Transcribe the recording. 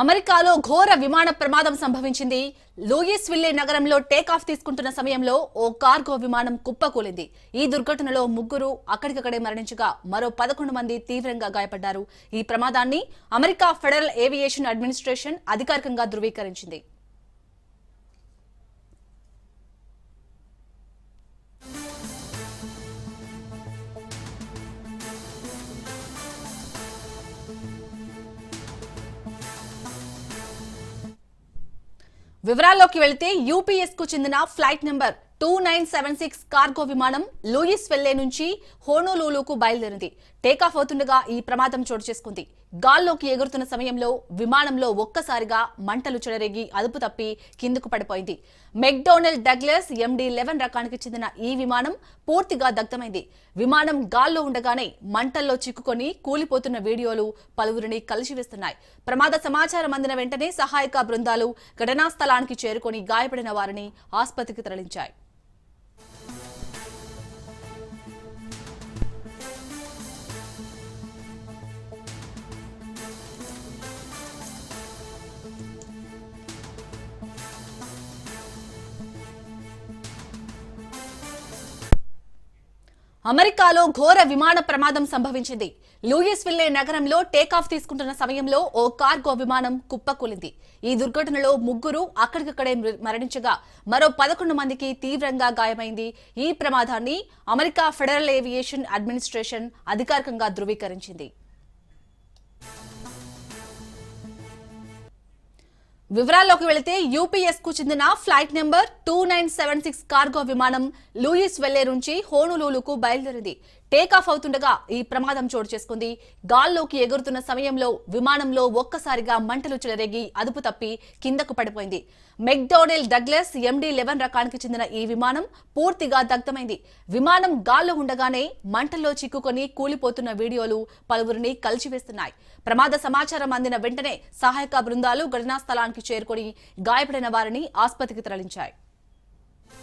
అమెరికాలో ఘోర విమాన ప్రమాదం సంభవించింది. లూయిస్విల్లే నగరంలో టేకాఫ్ తీసుకుంటున్న సమయంలో ఓ కార్గో విమానం కుప్పకూలింది. ఈ దుర్ఘటనలో ముగ్గురు అక్కడికక్కడే మరణించగా మరో 11 మంది తీవ్రంగా గాయపడ్డారు. ఈ ప్రమాదాన్ని అమెరికా ఫెడరల్ ఏవియేషన్ అడ్మినిస్ట్రేషన్ అధికారికంగా ధృవీకరించింది. వివరాల్లోకి వెళితే యూపీఎస్ కు చెందిన ఫ్లైట్ నెంబర్ 2976 కార్గో విమానం లూయిస్విల్లే నుంచి హోనోలూలుకు బయలుదేరింది. టేకాఫ్ అవుతుండగా ఈ ప్రమాదం చోటు చేసుకుంది. గాల్లోకి ఎగురుతున్న సమయంలో విమానంలో ఒక్కసారిగా మంటలు చెలరేగి అదుపు తప్పి కిందకు పడిపోయింది. మెక్డోనెల్ డగ్లస్ MD-11 రకానికి చెందిన ఈ విమానం పూర్తిగా దగ్ధమైంది. విమానం గాల్లో ఉండగానే మంటల్లో చిక్కుకొని కూలిపోతున్న వీడియోలు పలువురిని కలిసివేస్తున్నాయి. ప్రమాద సమాచారం అందిన వెంటనే సహాయక బృందాలు ఘటనా స్థలానికి చేరుకొని గాయపడిన వారిని ఆసుపత్రికి తరలించాయి. అమెరికాలో ఘోర విమాన ప్రమాదం సంభవించింది. లూయిస్విల్లే నగరంలో టేకాఫ్ తీసుకుంటున్న సమయంలో ఓ కార్గో విమానం కుప్పకూలింది. ఈ దుర్ఘటనలో ముగ్గురు అక్కడికక్కడే మరణించగా మరో 11 మందికి తీవ్రంగా గాయమైంది. ఈ ప్రమాదాన్ని అమెరికా ఫెడరల్ ఏవియేషన్ అడ్మినిస్ట్రేషన్ అధికారికంగా ధృవీకరించింది. వివరాల్లోకి వెళితే యూపీఎస్ కు చెందిన ఫ్లైట్ నెంబర్ 2976 కార్గో విమానం లూయిస్విల్లే నుంచి హోనోలూలుకు బయలుదేరింది. టేకాఫ్ అవుతుండగా ఈ ప్రమాదం చోటు చేసుకుంది. గాల్లోకి ఎగురుతున్న సమయంలో విమానంలో ఒక్కసారిగా మంటలు చెలరేగి అదుపు తప్పి కిందకు పడిపోయింది. మెక్డోనెల్ డగ్లస్ MD-11 రకానికి చెందిన ఈ విమానం పూర్తిగా దగ్ధమైంది. విమానం గాల్లో ఉండగానే మంటల్లో చిక్కుకొని కూలిపోతున్న వీడియోలు పలువురిని కలిచివేస్తున్నాయి. ప్రమాద సమాచారం అందిన వెంటనే సహాయక బృందాలు ఘటనా స్థలానికి చేరుకొని గాయపడిన వారిని ఆసుపత్రికి తరలించాయి.